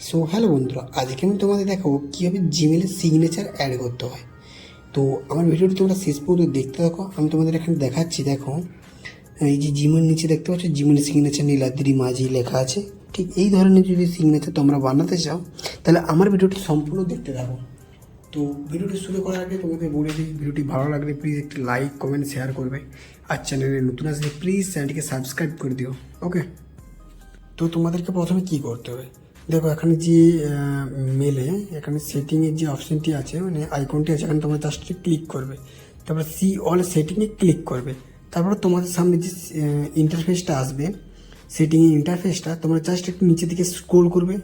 So hello বন্ধুরা, আজকে আমি তোমাদের দেখাবো কীভাবে জিমেলে সিগনেচার অ্যাড করতে হয়। তো আমার ভিডিওটি তোমরা শেষ পর্যন্ত দেখতে থাকো। আমি তোমাদের এখানে দেখাচ্ছি। দেখো, এই যে জিমের নিচে দেখতে পাচ্ছ জিমেল সিগনেচার নীলাদ্রি মাঝি লেখা আছে। ঠিক এই ধরনের যদি সিগনেচার তোমরা বানাতে চাও তাহলে আমার ভিডিওটি সম্পূর্ণ দেখতে থাকো। তো ভিডিওটি শুরু করার আগে তোমাদের বলে দিই, ভিডিওটি ভালো লাগলে প্লিজ একটি লাইক কমেন্ট শেয়ার করবে, আর চ্যানেলে নতুন আসলে প্লিজ চ্যানেলটিকে সাবস্ক্রাইব করে দিও। ওকে, তো তোমাদেরকে প্রথমে কি করতে হবে, দেখো এখানে যে মেলে এখানে সেটিংয়ের যে অপশানটি আছে, মানে আইকনটি আছে, এখানে তোমরা জাস্ট ক্লিক করবে, তারপর সি অল সেটিংয়ে ক্লিক করবে। তারপর তোমাদের সামনে যে ইন্টারফেসটা আসবে, সেটিংয়ের ইন্টারফেসটা তোমরা জাস্ট একটু নিচের দিকে স্ক্রোল করবে,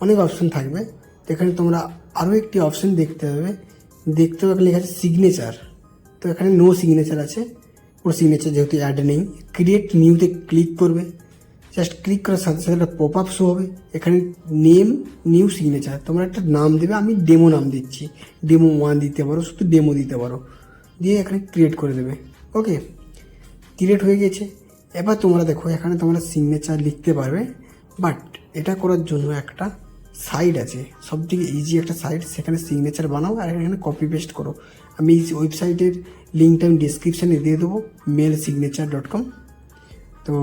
অনেক অপশান থাকবে। তো এখানে তোমরা আরও একটি অপশান দেখতে হবে লেখা আছে সিগনেচার। তো এখানে নো সিগনেচার আছে, ওর সিগনেচার যেহেতু অ্যাড নেই। ক্রিয়েট নিউতে ক্লিক করবে, জাস্ট ক্লিক করার সাথে সাথে একটা পপ আপ শো হবে। এখানে নেম নিউ সিগনেচার, তোমরা একটা নাম দেবে, আমি ডেমো নাম দিচ্ছি, ডেমো 1 দিতে পারো, শুধু ডেমো দিতে পারো, দিয়ে এখানে ক্রিয়েট করে দেবে। ওকে, ক্রিয়েট হয়ে গেছে। এবার তোমরা দেখো এখানে তোমরা সিগনেচার লিখতে পারবে, বাট এটা করার জন্য একটা সাইট আছে, সবথেকে ইজি একটা সাইট, সেখানে সিগনেচার বানাও আর এখানে কপি পেস্ট করো। আমি এই ওয়েবসাইটের লিঙ্কটা আমি ডিসক্রিপশানে দিয়ে দেবো, mailsignature.com। তো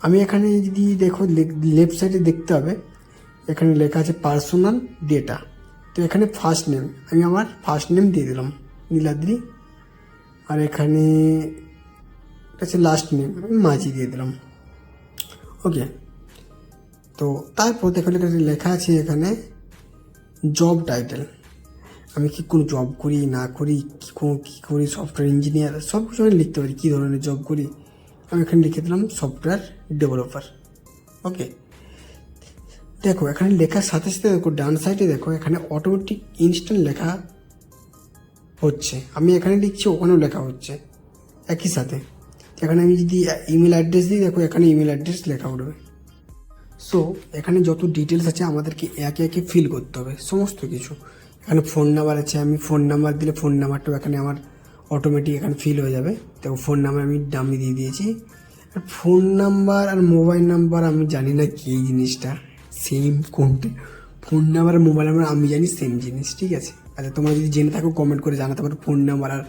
আমি এখানে যদি দেখো লেফট সাইডে দেখতে হবে, এখানে লেখা আছে পার্সোনাল ডেটা। তো এখানে ফার্স্ট নেম, আমি আমার ফার্স্ট নেম দিয়ে দিলাম নীলাদ্রি, আর এখানে আছে লাস্ট নেম, আমি মাঝি দিয়ে দিলাম। ওকে, তো তারপর দেখো এখানে লেখা আছে এখানে জব টাইটেল, আমি কি কোনো জব করি না করি, কী করি, সফটওয়্যার ইঞ্জিনিয়ার, সব কিছু আমি লিখতে পারি, কী ধরনের জব করি। আমি এখানে লিখে দিলাম সফটওয়্যার ডেভেলপার। ওকে, দেখো এখানে লেখার সাথে সাথে দেখো ডান সাইডে দেখো এখানে অটোমেটিক ইনস্ট্যান্ট লেখা হচ্ছে, আমি এখানে লিখছি ওখানেও লেখা হচ্ছে একই সাথে। এখানে আমি যদি ইমেল অ্যাড্রেস দিই, দেখো এখানে ইমেল অ্যাড্রেস লেখা উঠবে। সো এখানে যত ডিটেলস আছে আমাদেরকে একে একে ফিল করতে হবে সমস্ত কিছু। এখানে ফোন নাম্বার আছে, আমি ফোন নাম্বার দিলে ফোন নাম্বারটাও এখানে আমার অটোমেটিক এখানে ফিল হয়ে যাবে। তো ফোন নাম্বার আমি ডামি দিয়ে দিয়েছি। আর ফোন নাম্বার আর মোবাইল নাম্বার আমি জানি না কি জিনিসটা সেম কোনটা, ফোন নাম্বার আর মোবাইল নাম্বার আমি জানি সেম জিনিস, ঠিক আছে। আচ্ছা, তোমরা যদি জেনে থাকো কমেন্ট করে জানাতে পারো ফোন নাম্বার আর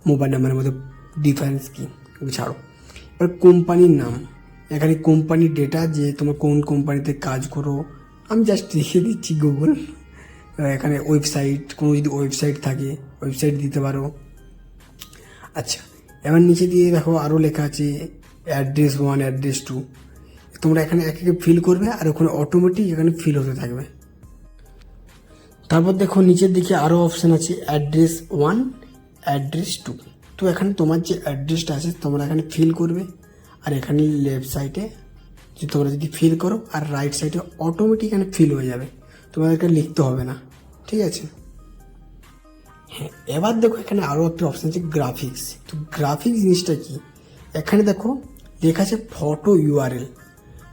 মোবাইল নাম্বারের মধ্যে ডিফারেন্স কী, ছাড়ো। এবার কোম্পানির নাম, এখানে কোম্পানির ডেটা, যে তোমার কোন কোম্পানিতে কাজ করো, আমি জাস্ট লিখে দিচ্ছি গুগল। এখানে ওয়েবসাইট, কোনো যদি ওয়েবসাইট থাকে ওয়েবসাইট দিতে পারো। আচ্ছা, এবার নিচে দিয়ে দেখো আরও লেখা আছে অ্যাড্রেস 1 অ্যাড্রেস 2, তোমরা এখানে এক একে ফিল করবে আর ওখানে অটোমেটিক এখানে ফিল হতে থাকবে। তারপর দেখো নিচের দিকে আরও অপশান আছে অ্যাড্রেস 1 অ্যাড্রেস 2। তো এখানে তোমার যে অ্যাড্রেসটা আছে তোমরা এখানে ফিল করবে, আর এখানে লেফট সাইডে যে তোমরা যদি ফিল করো আর রাইট সাইডে অটোমেটিক এখানে ফিল হয়ে যাবে, তোমাদেরকে লিখতে হবে না, ঠিক আছে। হ্যাঁ, এবার দেখো এখানে আরও একটা অপশান আছে গ্রাফিক্স। তো গ্রাফিক্স জিনিসটা কি, এখানে দেখো লেখা আছে ফটো ইউআরএল।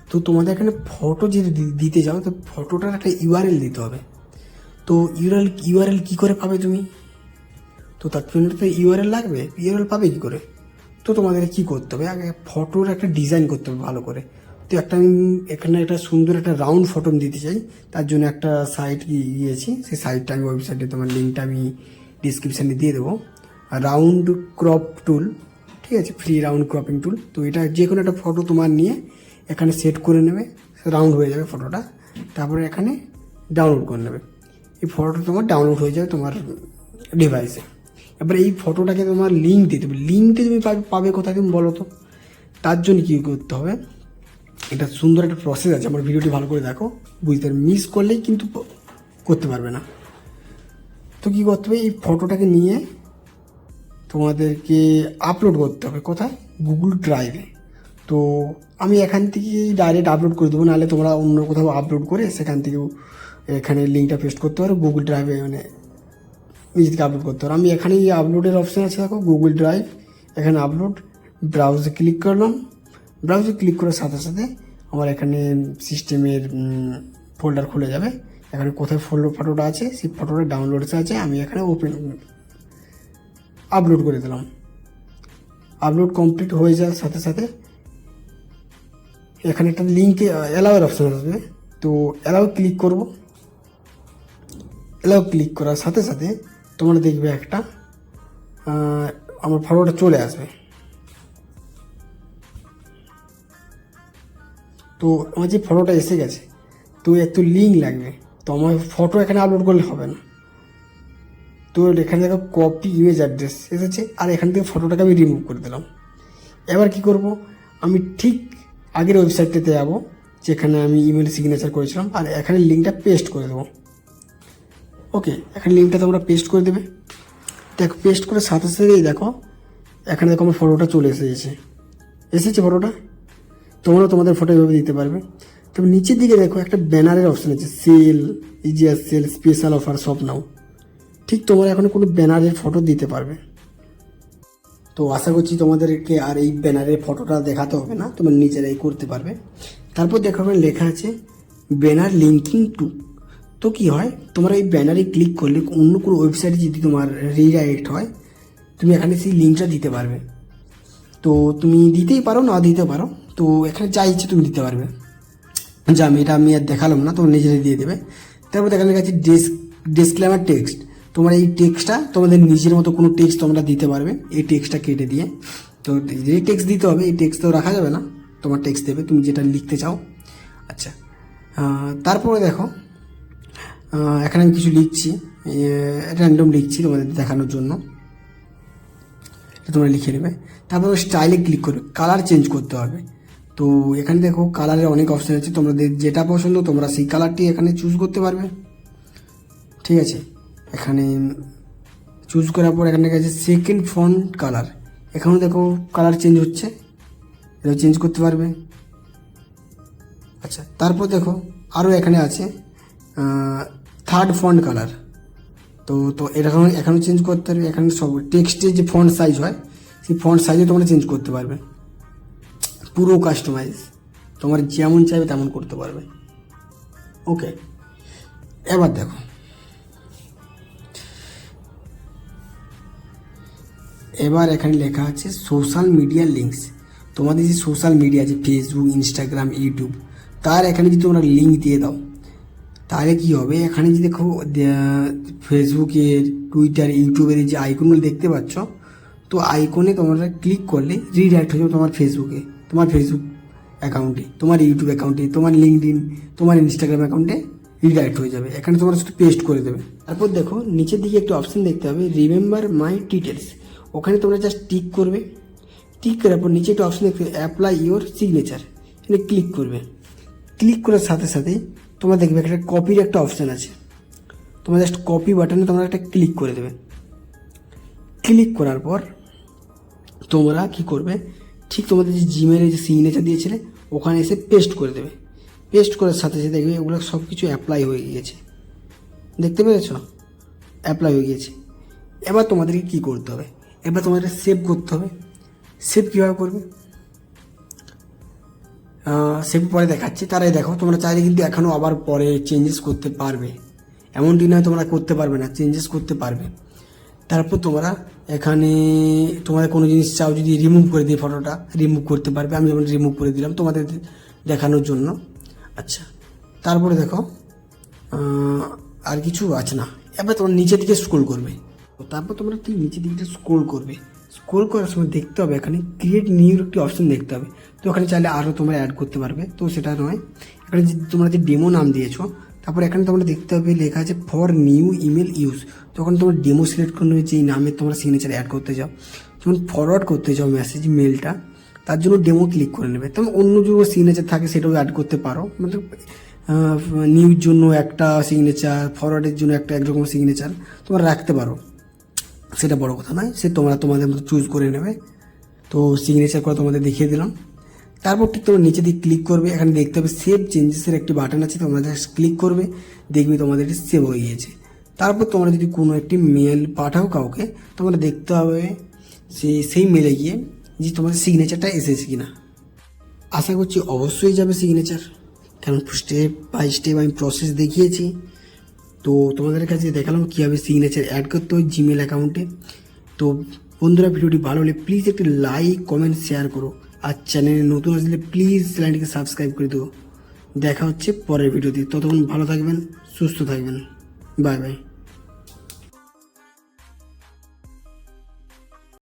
তো তোমাদের এখানে ফটো যদি দিতে যাও তো ফটোটার একটা ইউআরএল দিতে হবে। তো ইউআরএল কী করে পাবে তুমি, তো তার জন্য তো ইউআরএল লাগবে, ইউআরএল পাবে কী করে। তো তোমাদের কী করতে হবে, আগে ফটোর একটা ডিজাইন করতে হবে ভালো করে। তো একটা আমি এখানে একটা সুন্দর একটা রাউন্ড ফটো দিতে চাই, তার জন্য একটা সাইট গিয়েছি, সেই সাইটটা আমি ওয়েবসাইটে তোমার লিঙ্কটা আমি ডিসক্রিপশানে দিয়ে দেবো। রাউন্ড ক্রপ টুল, ঠিক আছে, ফ্রি রাউন্ড ক্রপিং টুল। তো এটা যে কোনো একটা ফটো তোমার নিয়ে এখানে সেট করে নেবে, রাউন্ড হয়ে যাবে ফটোটা, তারপরে এখানে ডাউনলোড করে নেবে। এই ফটোটা তোমার ডাউনলোড হয়ে যাবে তোমার ডিভাইসে। এবার এই ফটোটাকে তোমার লিঙ্ক দিতে হবে, লিঙ্কটা তুমি পাবে কোথায় তুমি বলো তো। তার জন্য কী করতে হবে, এটা সুন্দর একটা প্রসেস আছে, আমার ভিডিওটি ভালো করে দেখো, বুঝতে পারবে, মিস করলেই কিন্তু করতে পারবে না। তো কী করতে হবে, এই ফটোটাকে নিয়ে তোমাদেরকে আপলোড করতে হবে কোথায়, গুগল ড্রাইভে। তো আমি এখান থেকেই ডাইরেক্ট আপলোড করে দেবো, নাহলে তোমরা অন্য কোথাও আপলোড করে সেখান থেকেও এখানে লিঙ্কটা পেস্ট করতে পারো গুগল ড্রাইভে, মানে নিজেকে আপলোড করতে পারো। আমি এখানেই আপলোডের অপশান আছে দেখো, গুগল ড্রাইভ, এখানে আপলোড, ব্রাউজে ক্লিক করলাম। ব্রাউজে ক্লিক করার সাথে সাথে আমার এখানে সিস্টেমের ফোল্ডার খুলে যাবে। এখানে কোথায় ফটোটা আছে সেই ফটোটা ডাউনলোডসে আছে, আমি এখানে আপলোড করে দিলাম। আপলোড কমপ্লিট হয়ে যাওয়ার সাথে সাথে এখানে একটা লিঙ্কে অ্যালাউয়ের অপশান আসবে, তো অ্যালাউ ক্লিক করব। অ্যালাউ ক্লিক করার সাথে সাথে তোমরা দেখবে একটা আমার ফটোটা চলে আসবে। তো আমার যে ফটোটা এসে গেছে, তো একটু লিঙ্ক লাগবে। তো আমার ফটো এখানে আপলোড করলে হবে না, তো এখানে দেখো কপি ইমেজ অ্যাড্রেস এসেছে, আর এখান থেকে ফটোটাকে আমি রিমুভ করে দিলাম। এবার কি করব, আমি ঠিক আগের ওয়েবসাইটটাতে যাবো যেখানে আমি ইমেল সিগনেচার করেছিলাম, আর এখানে লিঙ্কটা পেস্ট করে দেবো। ওকে, এখানে লিঙ্কটা তোমরা পেস্ট করে দেবে। দেখো পেস্ট করে সাথে সাথেই দেখো এখানে দেখো আমার ফটোটা চলে এসেছে ফটোটা। তোমরাও তোমাদের ফটো এভাবে দিতে পারবে। তবে নিচের দিকে দেখো একটা ব্যানারের অপশান আছে, sale, easier sale, special offer, সব নাও। ঠিক তোমরা এখন কোনো ব্যানারের ফটো দিতে পারবে। তো আশা করছি তোমাদেরকে আর এই ব্যানারের ফটোটা দেখাতে হবে না, তোমরা নিজেরাই করতে পারবে। তারপর দেখো এখানে লেখা আছে ব্যানার লিঙ্কিং টু। তো কি হয়, তোমরা এই ব্যানারে ক্লিক করলে অন্য কোনো ওয়েবসাইটে যদি তোমার রিডাইরেক্ট হয়, তুমি এখানে সেই লিঙ্কটা দিতে পারবে। তো তুমি দিতেই পারো, না দিতে পারো, তো এখানে যা ইচ্ছে তুমি দিতে পারবে। যা আমি আর দেখালাম না, তোমরা নিজেরাই দিয়ে দেবে। তারপর এখানে লেখা আছে ডিসক্লেমার টেক্সট। তোমরা এই টেক্সটটা তোমাদের নিজের মতো কোনো টেক্সট তোমরা দিতে পারবে এই টেক্সটটা কেটে দিয়ে। তো যেই টেক্সট দিতে হবে, এই টেক্সট তো রাখা যাবে না, তোমার টেক্সট দেবে তুমি যেটা লিখতে চাও। আচ্ছা, তারপরে দেখো এখানে আমি কিছু লিখছি, র্যান্ডম লিখছি তোমাদের দেখানোর জন্য, তোমরা লিখে নেবে। তারপর স্টাইলে ক্লিক করবে, কালার চেঞ্জ করতে হবে। তো এখানে দেখো কালারের অনেক অপশান আছে, তোমাদের যেটা পছন্দ তোমরা সেই কালারটি এখানে চুজ করতে পারবে। ঠিক আছে, এখানে চুজ করার পর এখানে গেছে সেকেন্ড ফন্ট কালার। এখানেও দেখো কালার চেঞ্জ হচ্ছে, এটা চেঞ্জ করতে পারবে। আচ্ছা, তারপর দেখো আরও এখানে আছে থার্ড ফন্ট কালার। তো এখানেও চেঞ্জ করতে পারবে। এখানে সব টেক্সটের যে ফন্ট সাইজ হয়, সেই ফন্ট সাইজও তোমরা চেঞ্জ করতে পারবে। পুরো কাস্টমাইজ, তোমার যেমন চাইবে তেমন করতে পারবে। ওকে, এবার দেখো এবার এখানে লেখা আছে সোশ্যাল মিডিয়া লিঙ্কস। তোমাদের যে সোশ্যাল মিডিয়া আছে ফেসবুক, ইনস্টাগ্রাম, ইউটিউব, তার এখানে যদি তোমরা লিঙ্ক দিয়ে দাও, তাহলে কী হবে, এখানে যে দেখো ফেসবুকের, টুইটার, ইউটিউবের যে আইকনগুলো দেখতে পাচ্ছ, তো আইকনে তোমরা ক্লিক করলে রিডাইরেক্ট হয়ে যাবে তোমার ফেসবুকে, তোমার ফেসবুক অ্যাকাউন্টে, তোমার ইউটিউব অ্যাকাউন্টে, তোমার লিঙ্কডইন, তোমার ইনস্টাগ্রাম অ্যাকাউন্টে রিডাইরেক্ট হয়ে যাবে। এখানে তোমরা শুধু পেস্ট করে দেবে। তারপর দেখো নিচের দিকে একটা অপশান দেখতে হবে, রিমেম্বার মাই ডিটেলস। ওখানে তোমরা জাস্ট টিক করবে। টিক করার পর নিচে একটা অপশান দেখতে হবে অ্যাপ্লাই ইওর সিগনেচার, এখানে ক্লিক করবে। ক্লিক করার সাথে সাথেই তোমরা দেখবে একটা কপির একটা অপশান আছে, তোমরা জাস্ট কপি বাটনে তোমরা একটা ক্লিক করে দেবে। ক্লিক করার পর তোমরা কি করবে, ঠিক তোমাদের যে জিমেলে যে সিগনেচার দিয়েছিলে ওখানে এসে পেস্ট করে দেবে। পেস্ট করার সাথে সাথে দেখবে ওগুলো সব কিছু অ্যাপ্লাই হয়ে গিয়েছে, দেখতে পেরেছ, অ্যাপ্লাই হয়ে গিয়েছে। এবার তোমাদেরকে কী করতে হবে, এবার তোমাদের সেভ করতে হবে। সেভ কীভাবে করবে, সেভ পরে দেখাচ্ছি। তারাই দেখো তোমরা চাইলে কিন্তু এখনও আবার পরে চেঞ্জেস করতে পারবে, এমনটি নয় তোমরা করতে পারবে না, চেঞ্জেস করতে পারবে। তারপর তোমরা এখানে তোমাদের কোনো জিনিস চাও যদি রিমুভ করে দিই, ফটোটা রিমুভ করতে পারবে। আমি যেমন রিমুভ করে দিলাম তোমাদের দেখানোর জন্য। আচ্ছা, তারপরে দেখো আর কিছু আছে না। এবার তোমরা নিচের দিকে স্ক্রল করবে, তারপর তোমরা ঠিক নিচের দিকটা স্ক্রল করবে। স্ক্রল করার সময় দেখতে হবে এখানে ক্রিয়েট নিউ একটি অপশন দেখতে হবে। তো ওখানে চাইলে আরও তোমরা অ্যাড করতে পারবে, তো সেটা নয়। এখানে যে তোমরা যে ডেমো নাম দিয়েছো, তারপর এখানে তোমরা দেখতে হবে লেখা আছে ফর নিউ ইমেল ইউজ। তখন তোমরা ডেমো সিলেক্ট করে নেবে, যেই নামে তোমরা সিগনেচার অ্যাড করতে চাও। যখন ফরওয়ার্ড করতে চাও মেসেজ মেলটা, তার জন্য ডেমো ক্লিক করে নেবে। তেমন অন্য যে সিগনেচার থাকে সেটাও অ্যাড করতে পারো, মানে নিউর জন্য একটা সিগনেচার, ফরওয়ার্ডের জন্য একটা একরকম সিগনেচার তোমরা রাখতে পারো, সেটা বড় কথা নয়, সে তোমাদের মতো চুজ করে নেবে। তো সিগনেচার করে তোমাদের দেখিয়ে দিলাম। তারপর ঠিক তোমরা নিচে দিকে ক্লিক করবে, এখানে দেখতে হবে সেভ চেঞ্জেসের একটি বাটন আছে, তোমরা জাস্ট ক্লিক করবে, দেখবে তোমাদের এটি সেভ হয়ে গিয়েছে। তারপর তোমরা যদি কোনো একটি মেল পাঠাও কাউকে, তোমরা দেখতে হবে সেই মেলে গিয়ে যে তোমাদের সিগনেচারটা এসেছে কিনা। আশা করছি অবশ্যই যাবে সিগনেচার, কারণ স্টেপ বাই স্টেপ আমি প্রসেস দেখিয়েছি। তো তোমাদের কাছে দেখালাম কীভাবে সিগনেচার অ্যাড করতে হয় জিমেল অ্যাকাউন্টে। তো বন্ধুরা, ভিডিওটি ভালো হলে প্লিজ একটি লাইক, কমেন্ট, শেয়ার করো। আর চ্যানেলে নতুন আসলে প্লিজ চ্যানেলটিকে সাবস্ক্রাইব করে দেবো। দেখা হচ্ছে পরের ভিডিওতে। ততক্ষণ ভালো থাকবেন, সুস্থ থাকবেন। Bye bye.